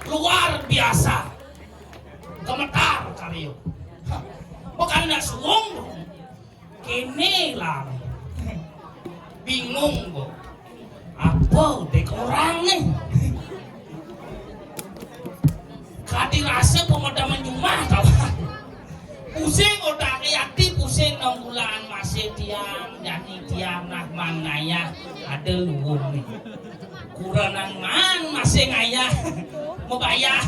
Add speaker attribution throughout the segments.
Speaker 1: Luar biasa, gemetar kali yuk. Bukan nak suung, kene lah, bingung bu, apa dek orang nih? Kadi rasa pemadaman rumah tau, pusing otak yati, pusing 6 bulan masih diam, jadi diam nak manaya ada luung nih. Kurangan man masih ngayah mau bayar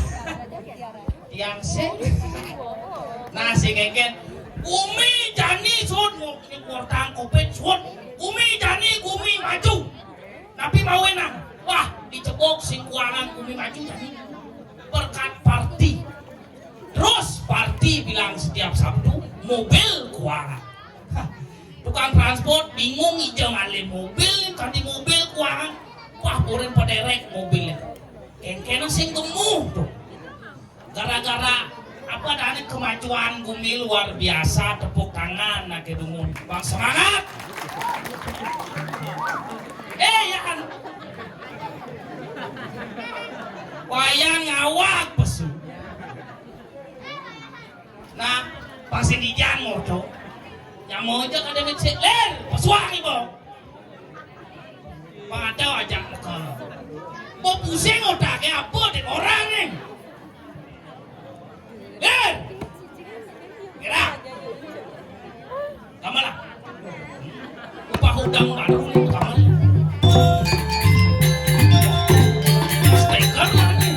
Speaker 1: yang sih nah si keken umi jani sud mau ngortang kopet sud umi jani umi maju tapi mau enang wah dicebok sing kuangan umi maju jani berkat party terus party bilang setiap Sabtu mobil kuangan tukang transport bingung hijau ngalih mobil tadi mobil kuangan wah orang paderek mobilnya kena sing gemuh tuh gara-gara apa dari kemajuan bumi luar biasa tepuk tangan nak kedungun bang semangat ya kan wayang ngawak pesu nah pasti dijango tuh yang mau aja kada becek ler pesuang ibu Pangadaw ajak ke mau pusing otaknya apa dek orang nih kira kamu lah upah udang baru nih kamu stiker lah nih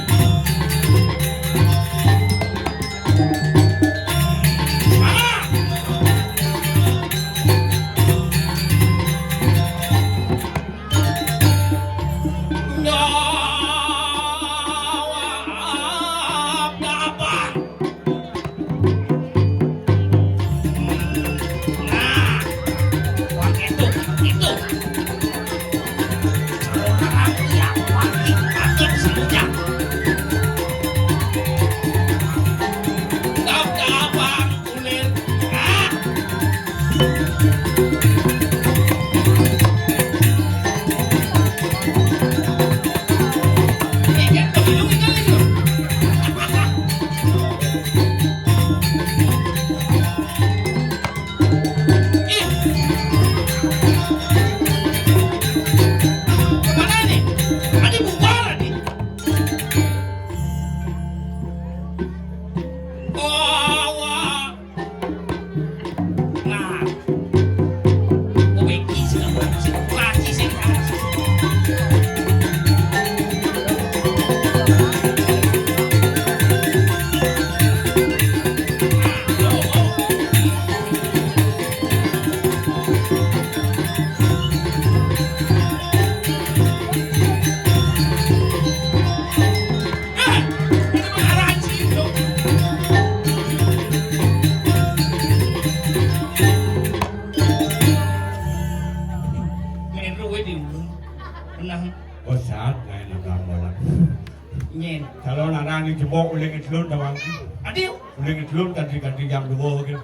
Speaker 1: Nyen.
Speaker 2: Kalau narang ni jebok uling idlun tawang.
Speaker 1: Adil,
Speaker 2: Uling idlun ganti jam 2 gitu.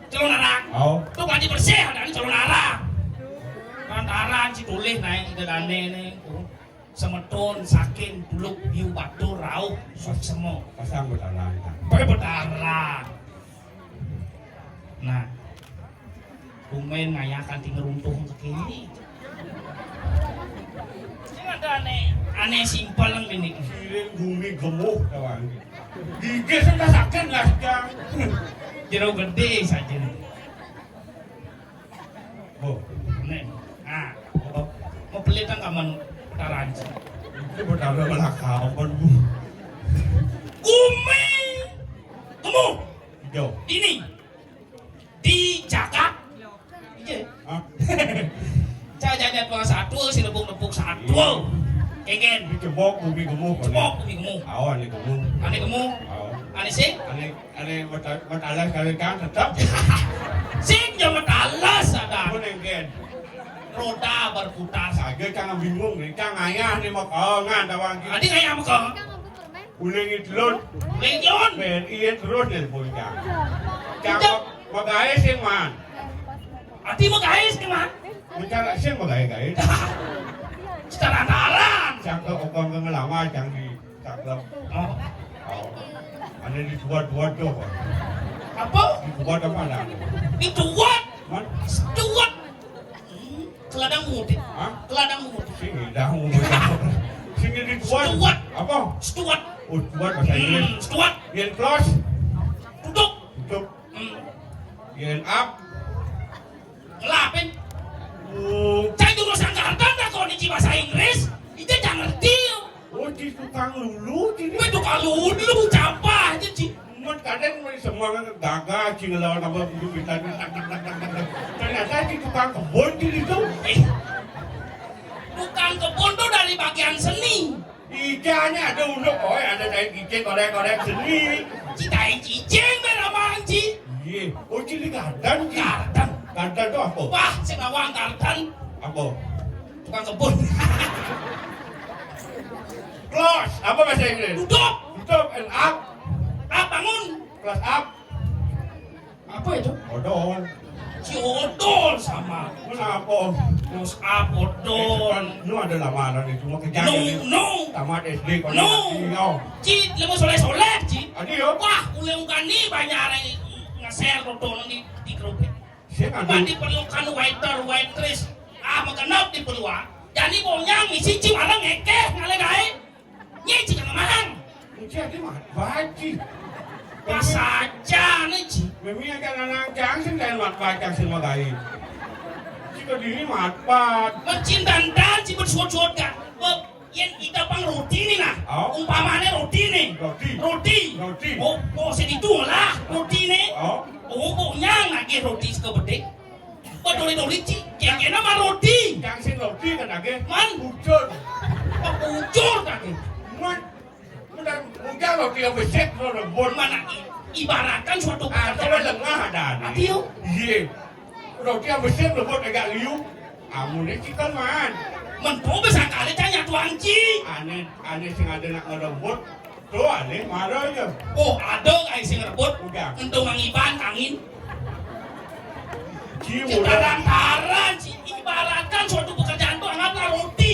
Speaker 1: celon arang.
Speaker 2: Oh,
Speaker 1: Tuh ganti bersih ada ni celon arang. Lantaran si tulis naik ke dane ni. Semeton, sakin, buluk, biu, batu, rauh, sup semua.
Speaker 2: pasang berdarah.
Speaker 1: Pakai berdarah. Nah, kumen ngayakan tinggal runtuh ke kiri. Jangan ada aneh simpel lang ini.
Speaker 2: Siring bumi gemuk tawang. Gigit sudah sakit lah sekarang.
Speaker 1: Jeruk gede saja.
Speaker 2: Oh,
Speaker 1: Nih, mau pelitan kaman taranci.
Speaker 2: itu berdarah malah kau kan bu.
Speaker 1: Kumen, kamu
Speaker 2: Hijau.
Speaker 1: ini di Jakarta. Iya.
Speaker 2: Hah?
Speaker 1: Saya jajan tuang satu, si nepuk satu. Keken,
Speaker 2: Ini jebok bumi gemuk.
Speaker 1: cepok kami kamu.
Speaker 2: Awan ni gemuk.
Speaker 1: Ane kamu,
Speaker 2: Oh.
Speaker 1: ane sing,
Speaker 2: Ane matalas kali kan tetap.
Speaker 1: sing jangan alas ada.
Speaker 2: Pun engken.
Speaker 1: Roda berputar.
Speaker 2: Saja jangan bingung ni, jangan ayah ni mak ngan tawang.
Speaker 1: Adik kayak apa kau?
Speaker 2: Uling idlun.
Speaker 1: Legion.
Speaker 2: BNI terus ni pun kan. Jangan magaya sing man.
Speaker 1: Ati mo guys, di man.
Speaker 2: Mencari sing magaya.
Speaker 1: Secara antaran.
Speaker 2: Cakap okong kang lama jangan di cakap.
Speaker 1: Oh,
Speaker 2: Oh. Ane di buat tu.
Speaker 1: apa?
Speaker 2: Di buat apa dah?
Speaker 1: Dituat,
Speaker 2: Man,
Speaker 1: tuat. Keladang mudik,
Speaker 2: ah?
Speaker 1: keladang mudik.
Speaker 2: Sing dah umur. Sing di buat.
Speaker 1: Stuart.
Speaker 2: Apa?
Speaker 1: Stuat,
Speaker 2: Oh, buat bahasa Inggeris.
Speaker 1: stuat,
Speaker 2: Yen close.
Speaker 1: duduk,
Speaker 2: Tutup. Yen up.
Speaker 1: ngelapin.
Speaker 2: Oh.
Speaker 1: Saya dulu sangkartan dah kau ni bahasa Inggris. Itu jangan ngerti.
Speaker 2: Oh, di tukang lulu di.
Speaker 1: Itu kalau dulu campah aja sih.
Speaker 2: Man kadang semua kan gagal cing lawan apa hidup kita ni tak. Ternyata di tukang kebun di situ.
Speaker 1: Tukang kebun tuh dari bagian seni.
Speaker 2: Ikannya ada unduk, oh ada dari kicing korek seni.
Speaker 1: Citai cicing beramang ci.
Speaker 2: Iya, oh cili gardan ki.
Speaker 1: Kartan.
Speaker 2: Gardan tu apa?
Speaker 1: Wah, senawang kartan.
Speaker 2: Apa?
Speaker 1: Tukang kebun.
Speaker 2: Close, apa bahasa Inggris?
Speaker 1: Duduk.
Speaker 2: Tutup and up,
Speaker 1: Ah, bangun.
Speaker 2: close up.
Speaker 1: Apa itu?
Speaker 2: Odol.
Speaker 1: Ciodol sama.
Speaker 2: Kenapa?
Speaker 1: Terus up, odol.
Speaker 2: Lu ada lamaran itu mau kerja
Speaker 1: No,
Speaker 2: ni.
Speaker 1: no.
Speaker 2: Tamat SD kau
Speaker 1: No.
Speaker 2: ni.
Speaker 1: Ci, lemo soleh-soleh, Ci.
Speaker 2: Adi yo.
Speaker 1: Wah, uleungkan ni banyak orang nge-share odol di grup.
Speaker 2: Saya
Speaker 1: Pak
Speaker 2: ada.
Speaker 1: diperlukan waiter, waitress. Ah, makanap diperlukan. Jadi bonyang misi ci malang ngekeh ngale gae. Nye ci jangan mahang.
Speaker 2: Mungkin ada mah baci.
Speaker 1: Pas saja nih ci.
Speaker 2: Memang kan anak jangsin dan mat baca semua gay. Jika diri mat bat.
Speaker 1: Mencin dan ci bersuot-suot kan. Yen kita pang roti nih nah.
Speaker 2: Oh.
Speaker 1: Umpamanya roti nih.
Speaker 2: Roti.
Speaker 1: Roti. Oh, sedih lah roti nih.
Speaker 2: Oh.
Speaker 1: Oh, bonyang lagi roti sekebedek. Doli-doli ci. Kaya nama roti.
Speaker 2: Jangsin roti kan lagi.
Speaker 1: Man.
Speaker 2: Ucur.
Speaker 1: Ucur lagi.
Speaker 2: Man. Mungkin roti yang besar lo rebon.
Speaker 1: Mana ibaratkan suatu
Speaker 2: Coba lengah ada.
Speaker 1: Adio.
Speaker 2: Iya. Roti yang besar rebon agak liu. Amunnya chicken man.
Speaker 1: Menpo bisa kali tanya tuang ci.
Speaker 2: Aneh sing ada nak ngerebut. Tuh aneh marah aja.
Speaker 1: Oh, ada guys sing rebut.
Speaker 2: Udah.
Speaker 1: Untuk mangiban angin.
Speaker 2: Cium
Speaker 1: Kita
Speaker 2: udah.
Speaker 1: lantaran ci. Ibaratkan suatu pekerjaan itu anggaplah roti.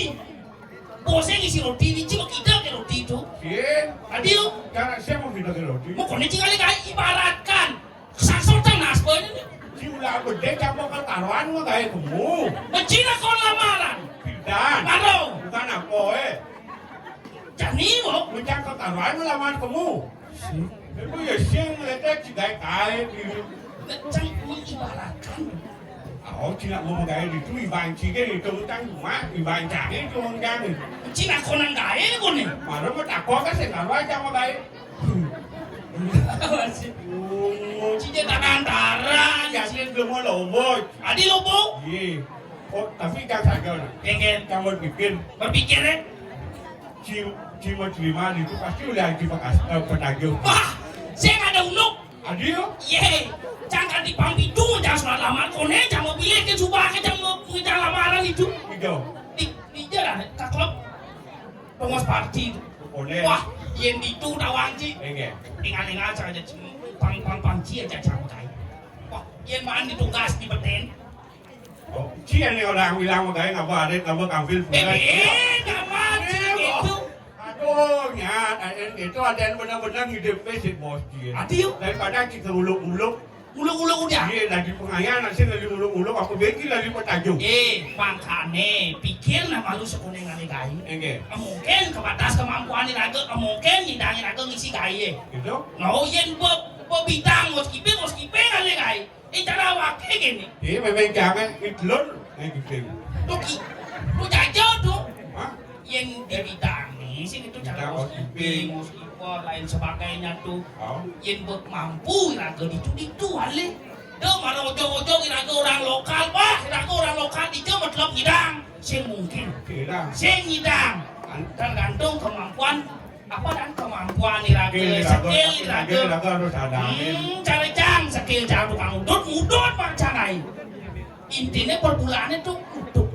Speaker 1: Bosnya ngisi roti ini ci kita ke roti itu.
Speaker 2: Sien.
Speaker 1: Adio.
Speaker 2: Karena saya mau pindah ke roti.
Speaker 1: Mau kondisi kali kali ibaratkan. Kesasotan nasbanya ini.
Speaker 2: Ciulah gede campur ke taruhan mah kayak kamu.
Speaker 1: Becina kau lamaran.
Speaker 2: Pindah.
Speaker 1: Baru.
Speaker 2: Bukan apa
Speaker 1: Jani mo.
Speaker 2: Mencang ke taruhan mah lamaan kamu. Itu ya siang meletak cigai kait gitu.
Speaker 1: Becang ibaratkan.
Speaker 2: Oh, cina mau gaya itu iban cigai itu utang cuma iban cagi itu orang
Speaker 1: Cina konan gaya kau nih.
Speaker 2: Mana mau takut kan saya taruhan sama gaya.
Speaker 1: Cina tak antaran.
Speaker 2: Yakin semua lobo.
Speaker 1: Adi lobo.
Speaker 2: Iya. Oh, tapi kan saja nak.
Speaker 1: Pengen
Speaker 2: Kamu bikin
Speaker 1: berpikir
Speaker 2: cima terima itu pasti udah petagih.
Speaker 1: wah, saya nggak ada unuk.
Speaker 2: Adio,
Speaker 1: Ye, jangan dipampi itu, jangan surat lamar kone, jangan mau pilih ke subah, jangan mau lamaran itu.
Speaker 2: hijau.
Speaker 1: Di jalan ke klub pengurus parti itu.
Speaker 2: Pone.
Speaker 1: Wah, yen itu tawang ci.
Speaker 2: Enggak.
Speaker 1: Ingat-ingat saja pang ci aja cangkai. Wah, yen maan ditugas di beten.
Speaker 2: Oh, cia nih orang bilang makanya ngapa ada ngapa kambil.
Speaker 1: Gaman gitu.
Speaker 2: Aduh, nyat, itu ada yang benar-benar hidupnya si bos dia.
Speaker 1: Aduh,
Speaker 2: Daripada kita uluk-uluk,
Speaker 1: ulung-ulung udah.
Speaker 2: dia lagi pengayaan, nanti lagi uluk-uluk, aku bikin lagi petajung.
Speaker 1: Makane pikir nama lu sekuning kali kai.
Speaker 2: Enggak.
Speaker 1: Mungkin kebatas kemampuan iraga, mungkin hidangin iraga ngisi kai.
Speaker 2: Gitu?
Speaker 1: No, yen bidang moskipe kali kai. Cara wakil gini.
Speaker 2: Iya, memang jangan itlon, gitu.
Speaker 1: Lu jajah tuh.
Speaker 2: Hah?
Speaker 1: Yang di bidang nih, sih itu cara moskipe, lain sebagainya tuh.
Speaker 2: Oh.
Speaker 1: Yang buat mampu iraga itu ale. Dia marah ojo-ojo iraga orang lokal, wah iraga orang lokal itu metlok ngidang. Sing mungkin.
Speaker 2: Kira.
Speaker 1: Sing ngidang. Tergantung kemampuan apa dan kemampuan iraga, skill iraga.
Speaker 2: Harus ada.
Speaker 1: Cara cang skill cara tukang udut macamai. Intinya per bulannya tuh udut.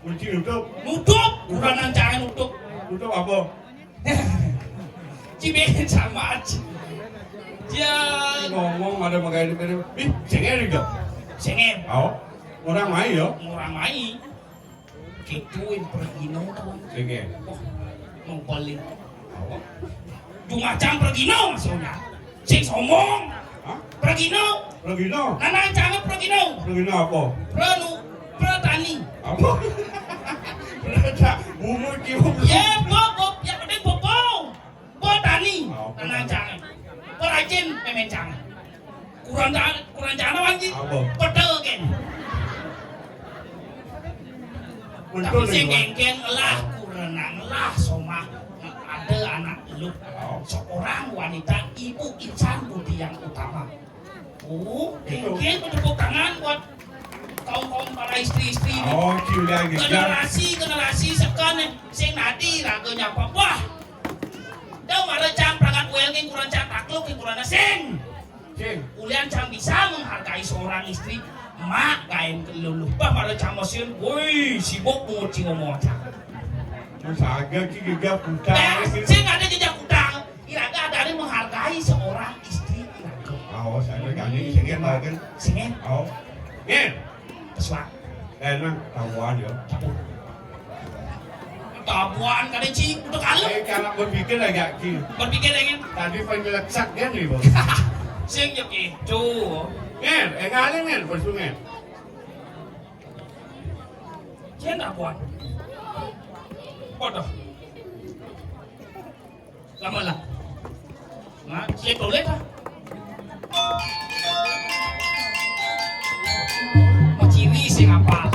Speaker 2: Kunci nutup.
Speaker 1: Nutup, kurang jangan nutup.
Speaker 2: Nutup apa?
Speaker 1: Ciben sama aja. Dia
Speaker 2: Ngomong ada makanya di ih, cengeng juga.
Speaker 1: sengem,
Speaker 2: Oh, orang main ya?
Speaker 1: orang main. Gituin pergi nong kawan.
Speaker 2: Cengeng.
Speaker 1: Wah, mau balik. Cuma cang pergi nong maksudnya. Sing sombong.
Speaker 2: Hah?
Speaker 1: Pergi nong.
Speaker 2: Lagi no?
Speaker 1: Nanang jangan pergi nong.
Speaker 2: Lagi no apa?
Speaker 1: Petani.
Speaker 2: Apa? Berada umur kiu.
Speaker 1: Ya, bok, yang penting bopong. Petani. Nanang jangan. Perajin pemen jangan. Kurang jangan apa sih?
Speaker 2: Apa?
Speaker 1: Pedagang. Tapi sing geng lah kurenang lah somah ada anak lu seorang wanita ibu insan budi yang utama. Oh, geng tepuk tangan buat kaum para istri-istri ini.
Speaker 2: Oh, ciulah gitu.
Speaker 1: Generasi sekarang sing nadi raganya apa? Wah, dah marah cang perangkat well geng kurang cang takluk geng kurang sing. Ulian cang bisa menghargai seorang istri. Mak kain keluluh, bah pada camosin, woi sibuk menguci ngomong cang.
Speaker 2: Masaga juga putar.
Speaker 1: Saya nggak ada jejak utang. Iraga ada yang menghargai seorang istri iraga.
Speaker 2: Oh, saya kali sengit lagi.
Speaker 1: Sengit.
Speaker 2: Oh, ngin.
Speaker 1: Kesuat.
Speaker 2: Enak tahuan ya.
Speaker 1: Tabuan kada cik untuk kalau.
Speaker 2: Kalau berpikir agak ki.
Speaker 1: Berpikir ingin.
Speaker 2: Tadi penyelesat kan nih bos.
Speaker 1: Sing yuk itu.
Speaker 2: Ngin, ngalih ngin, bersungai.
Speaker 1: Dia nggak buat. Bodoh. Lama lah. Nah, saya boleh kah? Mau ciri sih ngapal.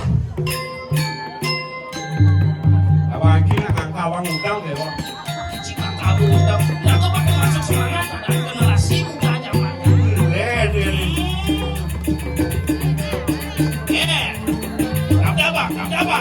Speaker 2: Apa kira angka uang utang deh bos.
Speaker 1: Jika tahu udah, ya kau pakai masuk semangat ada generasi muda zaman. Apa?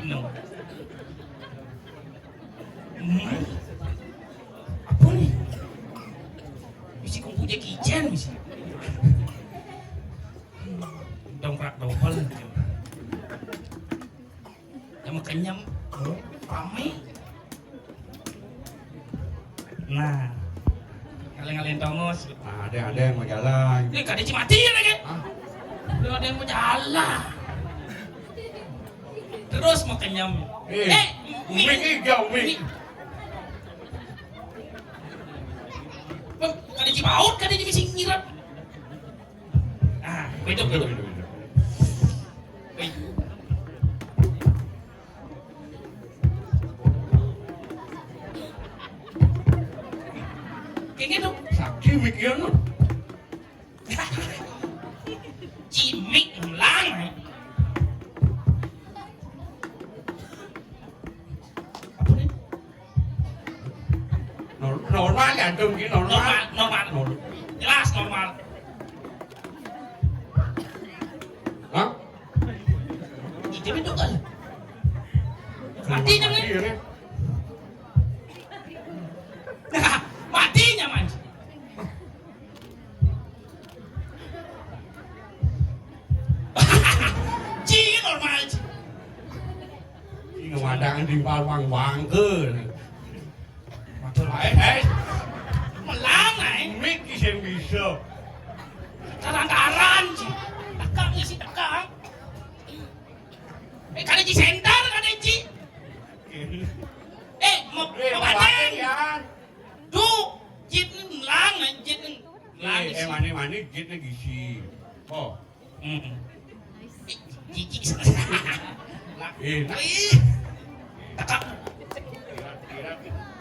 Speaker 1: No. Apa nih? Mesti kong punya kitchen mesti. Dongkrak double. Yang kenyam, ramai. Nah, kalian tongos.
Speaker 2: Ada yang mau jalan.
Speaker 1: Ini kada mati ya lagi.
Speaker 2: Hah?
Speaker 1: Ada yang mau jalan. Terus mau kenyam.
Speaker 2: Mik hijau, mik.
Speaker 1: Kada cipaut, kada bisa ngirat. Ah, hidup. Kayak gitu.
Speaker 2: Saksi mikiran lo.
Speaker 1: Cimik ulang. Apa nih?
Speaker 2: Normal ya, antum ini normal.
Speaker 1: Normal. Jelas normal.
Speaker 2: Hah?
Speaker 1: Itu betul kan? Mati jangan. Matinya man. Ci normal.
Speaker 2: Ini wadangan di wang ke.
Speaker 1: Betul melang ay.
Speaker 2: Mik kisah bisa.
Speaker 1: Tarantaran ci. Takang isi takang. Kada ci sentar kada ci. Mau batang. Tuh, jit lang, jit lang.
Speaker 2: Mani jitnya gisi. Oh.
Speaker 1: Jijik.
Speaker 2: Enak.
Speaker 1: Takak.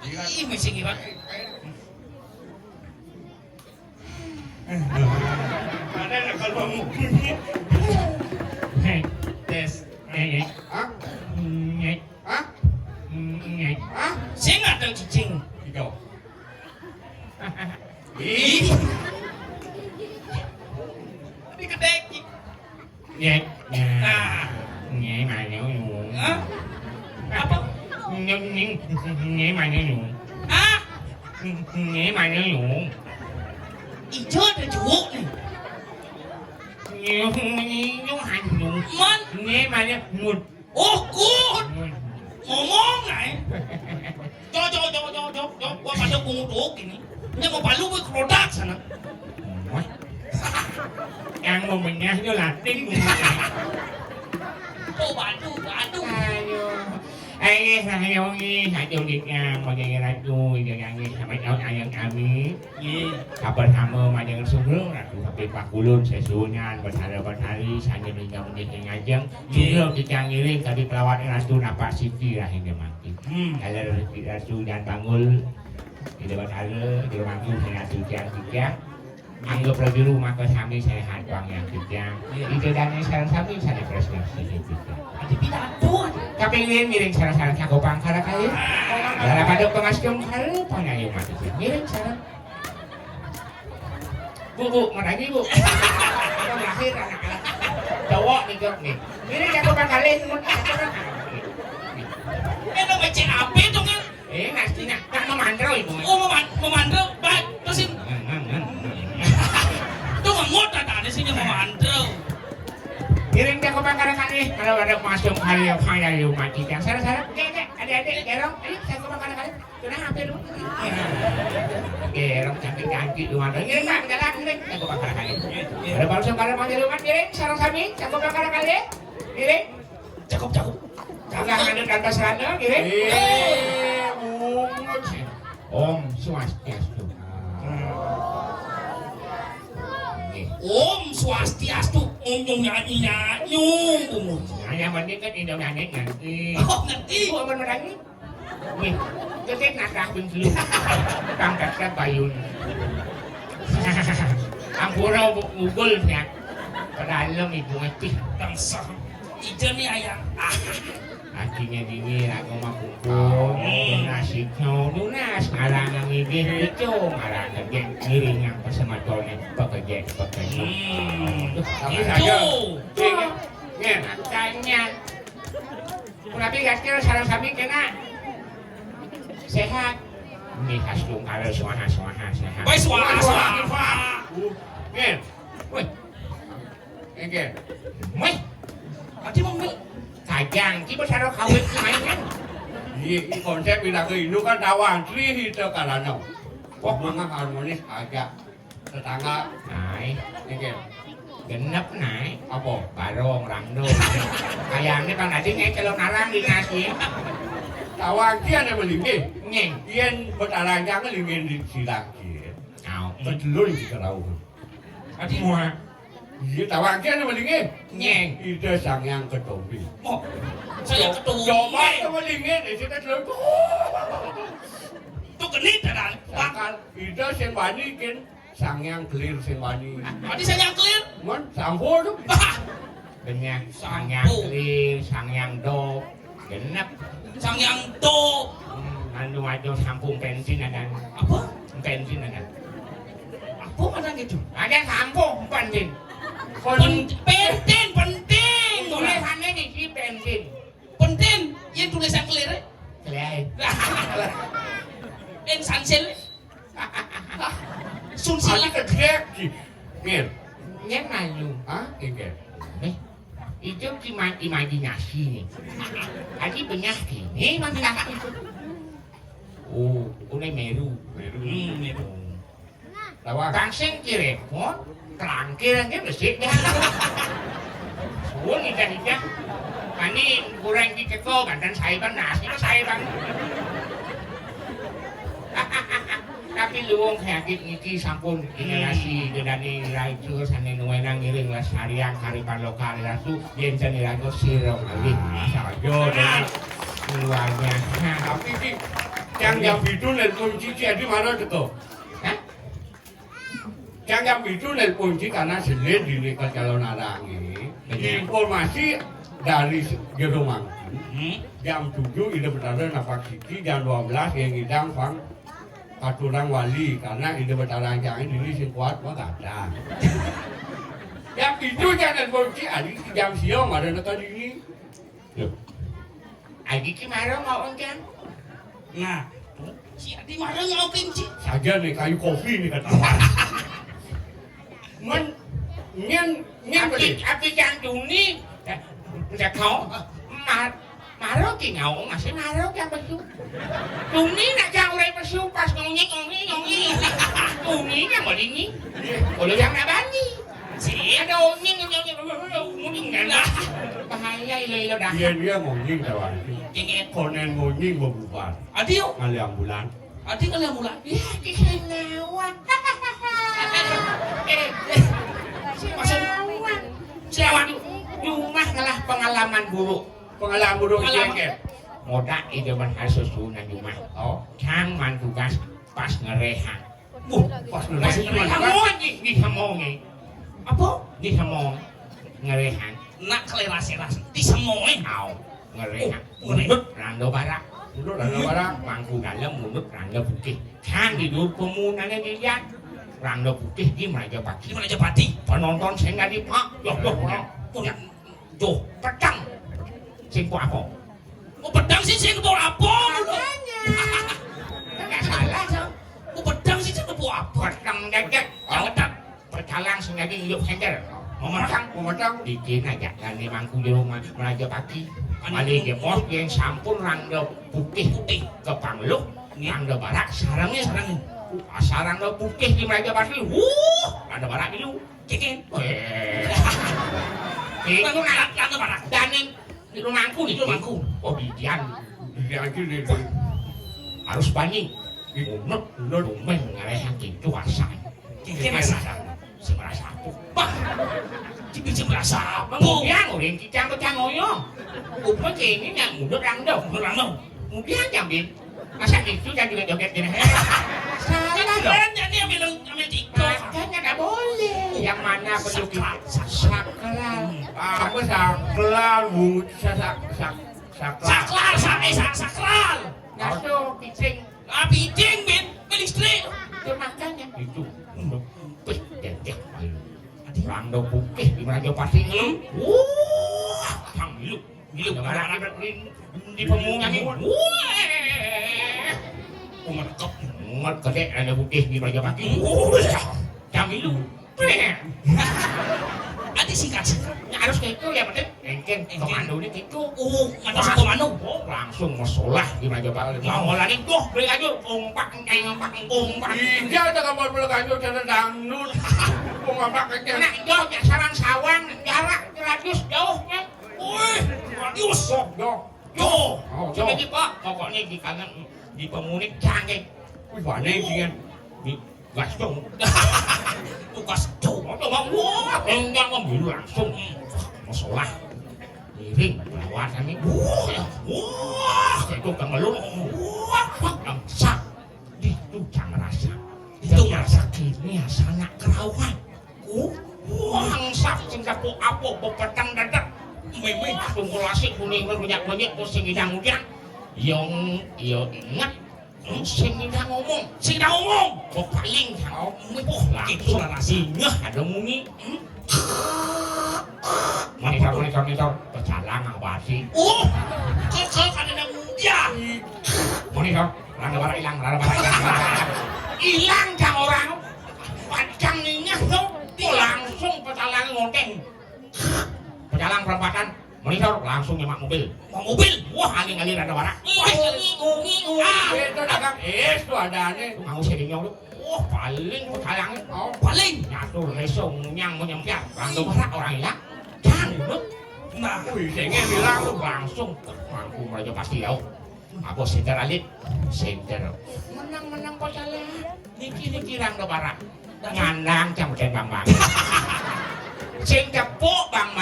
Speaker 1: Ih, masih ngirat.
Speaker 2: Ada yang kalau mau.
Speaker 1: Tes.
Speaker 2: Hah? Hah? Hah?
Speaker 1: Saya nggak tahu cicing.
Speaker 2: Hijau.
Speaker 1: Ih. Ini kedek. Nah. Hah? Apa? Ah? Ijo ada cuuk nih. Man. Oh, good. Ngomong này. Cho. Qua pada kumutuk ini. Ini mau palu với produk sana.
Speaker 3: Ăn mà mình nghe nó là tiếng của
Speaker 1: Tuh, batu.
Speaker 3: Ai nghe hãy cho đi mọi người ra vui jangan sampai tahu ayam kami kabar hama macam sungguh aku sampai Pak Kulun sesuanya berhari-hari saya meninggal ngajeng juga kita ngiring tadi pelawat ratu napak siti lah hingga mati kalau ratu dan bangul di depan ada di rumah itu saya tiga anggap lagi rumah ke kami saya hadang yang tiga itu dan sekarang kami saya prestasi tiga
Speaker 1: Ada pidato.
Speaker 3: tapi ngiring salah-salah cakupang kala kali dalam pada pengasihkan kala panyayu mati ngiring salah bu mana lagi bu kita lahir anak-anak cowok nih ngiring cakupang kali
Speaker 1: Ano ba cek api itu kan?
Speaker 3: ngasih nak memandrau ibu
Speaker 1: Oh, memandrau. Baik, terusin. Itu ngemut ada sini memandrau.
Speaker 3: ngiring cakupang kala kali kalau ada masuk kali panyayu mati yang salah-salah adik-adik gerong cakupang kala kali kena HP dulu gerong cantik-cantik di mana ngiring nak jalan ngiring cakupang kala kali ada baru sekali panyayu mati ngiring sarang kami cakupang kala kali ngiring
Speaker 1: Cakep.
Speaker 3: Kagak ada kata sana ngiring Om Swastiastu
Speaker 1: Om Swastiastu. Nyung nyanyi.
Speaker 3: hanya mending kan indah nyanyi nanti
Speaker 1: Oh, ngerti.
Speaker 3: ibu aman menangi nih ketik nakah bintlu tangkat kan payun ampura ngugul ya ke dalam ibu ngerti
Speaker 1: Bangsa. Ijo nih ayam.
Speaker 3: akhirnya dingin aku mah kumpul nasibnya lunas marang yang ini itu marang ngejek ngiring yang pesematolnya pekerja
Speaker 1: Itu.
Speaker 3: enak tanya Tapi gaskir sareng sami kena sehat. Ini khas dong kalau suaha sehat.
Speaker 1: Woi suara.
Speaker 2: Ngin.
Speaker 3: Woi. Ngin. Woi.
Speaker 1: Ati mau mi.
Speaker 3: Kajang, kita sareng kawin main kan.
Speaker 2: Ini konsep bilang itu kan tawang tri itu karena bunga harmonis agak tetangga
Speaker 3: Naik,
Speaker 2: ngin.
Speaker 3: genep naik.
Speaker 2: Apa?
Speaker 3: Barong, rangdong. Kayaknya bang Adi kalau narang di nasi.
Speaker 2: Tawang kia ada melingkih.
Speaker 3: Nyeng.
Speaker 2: Ian bertarang jangan lingin di silang kia.
Speaker 3: Au.
Speaker 2: Betul di kerau.
Speaker 3: Adi mua.
Speaker 2: Iya tawang kia ada melingkih.
Speaker 3: Nyeng.
Speaker 2: Itu sang yang ketompi.
Speaker 1: Oh. Saya ketua.
Speaker 2: Coba ada melingkih di situ terlalu.
Speaker 1: Tuh genit dah.
Speaker 2: Bakal itu sing wani kan sang yang clear sing wani.
Speaker 1: Adi saya yang clear.
Speaker 2: Mon sampo tu.
Speaker 3: Banyak sang yang klir, sang yang do. Genep.
Speaker 1: Sang yang do.
Speaker 3: Anu aja sampung bensin ada.
Speaker 1: Apa?
Speaker 3: Bensin ada.
Speaker 1: Apa mana gitu?
Speaker 3: Ada sampung bensin.
Speaker 1: Penting.
Speaker 3: Tulisannya di sini bensin.
Speaker 1: Penting. Yang tulisan clear.
Speaker 3: Kalian.
Speaker 1: Sansel. Sunsil.
Speaker 2: Ada kerja. Ngin.
Speaker 3: Nyeng malu.
Speaker 2: Ah, ingin.
Speaker 3: Itu cuma imajinasi nih. Tadi penyakit. Ini mana itu? Oh, udah meru.
Speaker 1: Meru.
Speaker 2: Tawang.
Speaker 3: Tangseng kirepot, kelangkirnya bersih dah. Suun ida. Ani kurang dikeko kan saya ban nasi saya ban. Tapi luwung sakit niki sampun generasi gedani raicu sane nuwenang ngiring lestarian karipan lokal rasu yen jane rago sirong ali. Sajo dan keluarga.
Speaker 2: Tapi ki yang itu nelpon cici adi mana gitu?
Speaker 3: Hah?
Speaker 2: Yang itu nelpon cici karena selir di dekat calon arang ini. Informasi dari Jeromang. Jam 7 ide berada napak cici, jam 12 yang ngidang fang Katurang wali karena ide bertarang jangan ini sing kuat mah ada. Yang itu jangan kunci adik jam siang ada nonton ini.
Speaker 3: Loh. Adi ki marah mau kan?
Speaker 1: Nah, si Adi marah ngau kimchi.
Speaker 2: Saja nih kayu kopi nih kata. Men nyen beli.
Speaker 3: Api jantung ni udah kau marah ki ngau masih marah kan besu. Tuni nak kau udah besu pas ngonyek. Tuni kan mau ini. Kalau yang nak bani. Si ada onyeng nah. Bahaya ilo dah.
Speaker 2: Dia ngonying kawan.
Speaker 1: Ingin
Speaker 2: Konen ngonying berubah.
Speaker 1: Adi yo.
Speaker 2: Ngali ambulan.
Speaker 1: Adi kali yang mulai.
Speaker 3: Ya kesenawang. Masuk rumah ngalah pengalaman buruk.
Speaker 2: Pengalaman buruk
Speaker 1: Pengalaman.
Speaker 3: Moda ide berhasusunan rumah.
Speaker 2: Oh,
Speaker 3: Kang man tugas pas ngerehan.
Speaker 2: pas
Speaker 3: Pas
Speaker 2: ngerehan.
Speaker 3: ngerehan di semonge.
Speaker 1: Apa?
Speaker 3: Di semong ngerehan.
Speaker 1: Nak kelerasi-rasi. Di semuanya.
Speaker 3: Au ngerehan.
Speaker 1: Oh, ngerehan.
Speaker 3: Munut rando barak.
Speaker 2: Mundur ada barang.
Speaker 3: Mangku dalam munut rando putih. Kang di dulu pemunanya dilihat. Rando putih di Raja Pati.
Speaker 1: Di mana Japati?
Speaker 3: Penonton saya nggak dipak.
Speaker 1: Punya.
Speaker 3: Tuh pedang. Singku apa?
Speaker 1: Oh pedang sih saya kebawa apa?
Speaker 3: Nggak salah.
Speaker 1: Oh pedang sih saya kebawa apa?
Speaker 3: Pedang jagat. Pedang. Percalang sengaja hidup hender.
Speaker 2: Mematang.
Speaker 3: Bikin aja dan di mangku di rumah Raja Pati. Mali dia pos yang sampun rando putih ke pangluk. Rando barak sarangnya. Sarang putih di Raja Pati. Rando barak itu.
Speaker 1: Keken.
Speaker 3: Itu rando barak. Dan di rumahku di rumahku. Oh bidian.
Speaker 2: Dia lagi di
Speaker 3: Harus bani. Unut lumen ngalehan gitu asal.
Speaker 1: Keken rasa.
Speaker 3: Semerasa aku.
Speaker 1: Bah. Cipi merasa apa?
Speaker 3: Kemudian orang kita ngoyo. Upa kini yang mundur rando. Kemudian jambil. Masa itu jadi joget gini. Salah dong.
Speaker 1: Kan jadi ambil TikTok.
Speaker 3: Makanya nggak boleh. Yang mana perlu sakral.
Speaker 2: apa saklar bu saklar.
Speaker 1: Sakral.
Speaker 3: Ngaso picing.
Speaker 1: Picing men. Listrik.
Speaker 3: Itu makanya itu. Dedek. Rando putih di Raja Pati. Sang milu. Milu. di pemungannya. Umat gede ada putih di Raja Pati. Camilu.
Speaker 1: Adi singkat-singkat.
Speaker 3: Harus kayak itu ya penting. Engken komando ini gitu.
Speaker 1: Atas komando.
Speaker 3: Langsung masalah di Raja Pati. Mau lagi tuh beli aja umpak.
Speaker 2: Iya, ada kamar belakangnya jalan dangdut. Ngompak kecil.
Speaker 3: Nah, jauh ya sarang sawang jarak radius jauhnya. Wih, radius. Jauh. Coba di Pak, pokoknya di kanan di pemunik canggih.
Speaker 2: Wih, mana sih kan?
Speaker 3: Di gastung.
Speaker 1: Tugas tuh.
Speaker 3: Wah, enggak ngambil langsung. Masalah. Miring lawan ini. Wah, itu kemelun. Wah, sak. Itu jangan rasa. Itu rasa kini asana kerawan. Wah, sak cinta po apo po petang dadak. Mimi tunggu lasik kuning banyak sing ngidang-ngidang. Yang ingat sing ngomong kok paling langsung rasanya ada muni monitor kejalang apa sih
Speaker 1: Kekal kan ada muda.
Speaker 3: monitor rada barang hilang kang orang pacang ningas tuh langsung pecalang ngoteng pecalang perempatan monitor langsung nyemak mobil. Wah aling-aling rada warak.
Speaker 2: Itu dagang es tuh adanya.
Speaker 3: Mau sedingnya lu. Wah paling pekalangnya.
Speaker 1: Paling.
Speaker 3: Nyatur lesong nyang menyempiak. Langsung warak orang hilang. Jangan.
Speaker 2: Nah, wih, saya bilang lu
Speaker 3: langsung. Mangku Raja Pati ya. Aku senter alit. Senter. Menang pecalang. Niki rada warak. Ngandang campur Bang. Sing tepuk Bang.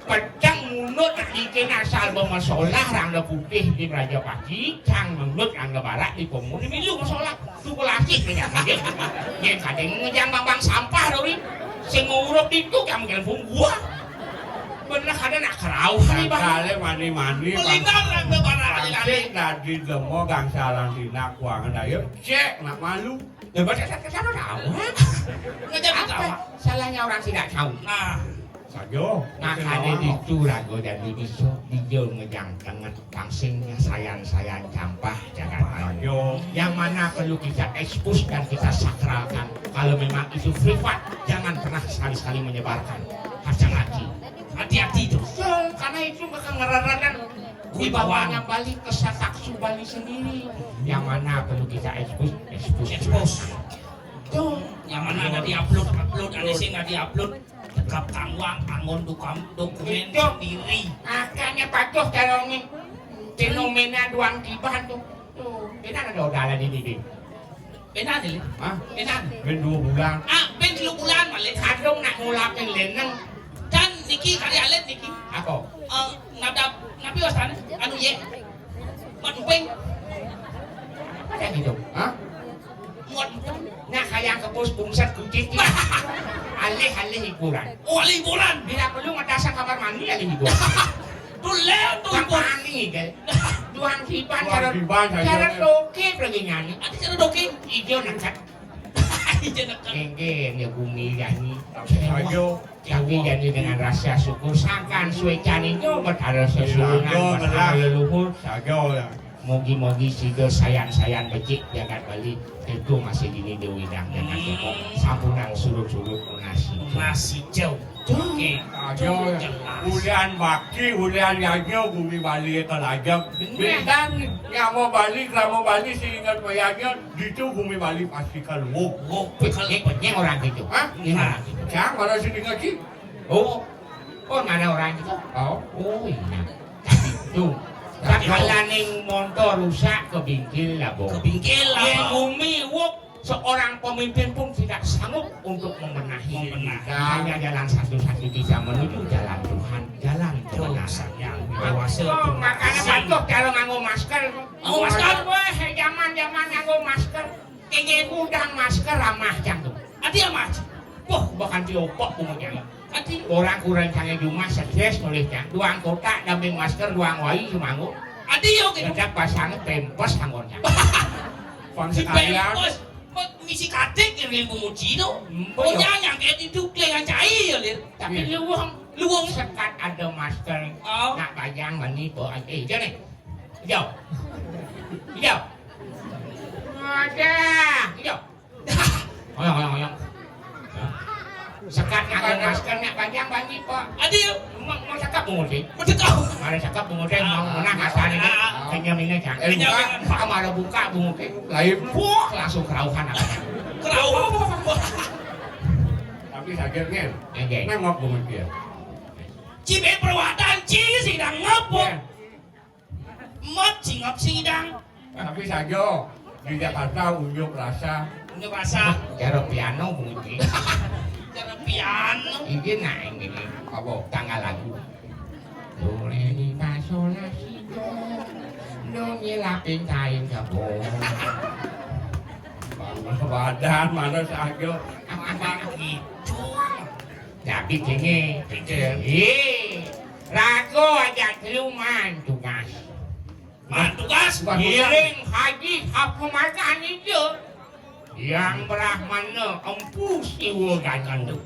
Speaker 3: Pedang munut bikin asal bermasalah rangga putih di Raja Pati, cang munut rangga barat di komun ini lu masalah tuh pelasik nih yang kadang ngejang bang sampah doi, sing nguruk itu kamu kira gua, bener kadang nak kerau kali
Speaker 2: kali mani
Speaker 1: Melintang rangga barat
Speaker 2: cek dari demo gang salang tina kuangan ayo cek nak malu
Speaker 3: debat kesana tahu
Speaker 1: ngejak apa?
Speaker 3: Salahnya orang tidak tahu.
Speaker 2: sajo
Speaker 3: Nah ada di Turago dan di Biso Dijo ngejang dengan pangsingnya sayan campah jangan
Speaker 2: sajo
Speaker 3: yang mana perlu kita ekspos dan kita sakralkan. Kalau memang itu privat jangan pernah sekali-sekali menyebarkan. Hati-hati itu karena itu bakal ngerarakan dibawanya balik ke Sataksu Bali sendiri yang mana perlu kita ekspos
Speaker 1: Tuh, yang mana nggak diupload, ada sih nggak diupload. Tekap tangwang, angon dokumen sendiri.
Speaker 3: Makanya patuh kalau fenomena duang tiban tuh. Tuh, benar ada udara di sini.
Speaker 1: Benar deh,
Speaker 3: Hah?
Speaker 1: benar.
Speaker 2: ben 2 bulan
Speaker 1: Ben 2 bulan malah.
Speaker 3: Kadang nak ngulapin lenang.
Speaker 1: Dan Niki kali alet Niki.
Speaker 3: Ako?
Speaker 1: Nadap, nabi wasan, anu ye. Matupeng.
Speaker 3: Apa gitu? Hah?
Speaker 1: Muat.
Speaker 3: Nah kaya ke pos bungsat kucing. Alih-alih hiburan.
Speaker 1: Oh, liburan.
Speaker 3: Bila perlu ngatasan kamar mandi alih hiburan.
Speaker 1: Tuh leo tuh.
Speaker 3: Kapan nih kan? Duang tiban
Speaker 2: saja.
Speaker 3: cara doke pergi nyanyi.
Speaker 1: Ada cara doking.
Speaker 3: Ijo nakat.
Speaker 1: Ijo nakat.
Speaker 3: Engke ya bumi nyanyi.
Speaker 2: sajo
Speaker 3: Tapi jadi dengan rasa syukur sangkan suecan itu berada sesulungan bersama leluhur.
Speaker 2: sajo ya
Speaker 3: Mogi-mogi siga sayan becik jagat balik itu masih gini Dewi Dang jangan jokok sampunang surut-surut
Speaker 1: Nasi jauh. Oke.
Speaker 2: sajo ulian baki ulian yajo bumi bali ke lajak dan yang mau balik sehingga bayarnya gitu bumi bali pasti keluar
Speaker 3: Penyek orang gitu.
Speaker 2: hah?
Speaker 3: Gimana gitu?
Speaker 2: Jangan mana sini ngaji
Speaker 3: Oh mana orang gitu?
Speaker 2: oh
Speaker 3: Oh iya. Tapi tuh Kalaning motor rusak kebingkil lah, Bang.
Speaker 1: Kebingkil lah.
Speaker 3: Yang bumi wuk, seorang pemimpin pun tidak sanggup untuk membenahi. Hanya jalan satu-satu bisa menuju jalan Tuhan, jalan kebenaran.
Speaker 1: Dewasa.
Speaker 3: Makanya patuh kalau nganggo masker.
Speaker 1: Nganggo masker?
Speaker 3: Wah, zaman nganggo masker. Ingin udang masker ramah jantung.
Speaker 1: Adi amat.
Speaker 3: Wah, bahkan diopok umumnya.
Speaker 1: Adi.
Speaker 3: Orang kurang canggih cuma stres nulisnya. Duang kotak damping masker, duang wai semanggu.
Speaker 1: Adi yo gitu.
Speaker 3: Dedak pasang pempes anggonnya.
Speaker 1: Si pempes. Misi katik yang lir bumuji itu. Punya yang kayak itu dengan cair ya lir.
Speaker 3: Tapi luang sekat ada masker. Nak bayang mani po. Jadi Yo. Yo. Ada. Yo. Oyong. Sekat nganggo masker nek panjang bangi Pak.
Speaker 1: Adil,
Speaker 3: Mau cakap bungut sih.
Speaker 1: betul.
Speaker 3: Mari cakap bungut mau menang asal ini. Kenyamine cak. Pak malah buka bungut.
Speaker 2: Lain
Speaker 3: Wah, langsung kerauhan apa.
Speaker 1: Kerau.
Speaker 2: tapi sakit kan.
Speaker 3: Nggih.
Speaker 2: Nengok bungut dia.
Speaker 1: Cibe perwatan ci sidang ngopo. Mot cingap sidang.
Speaker 2: Tapi saja di Jakarta unjuk rasa.
Speaker 1: Unjuk rasa.
Speaker 3: Karo piano bungut.
Speaker 1: Cara piano.
Speaker 3: Iki naik ini.
Speaker 2: Apa?
Speaker 3: Tanggal lagu. Do re mi fa sol la si do. Do mi la ping kain kabo.
Speaker 2: Badan mana saja.
Speaker 1: Apa gitu?
Speaker 3: Tapi kene pikir. Rago aja keluman tugas.
Speaker 1: Mantugas.
Speaker 3: Giring haji apa makan itu. Yang Brahmana empu siwa gangan tu.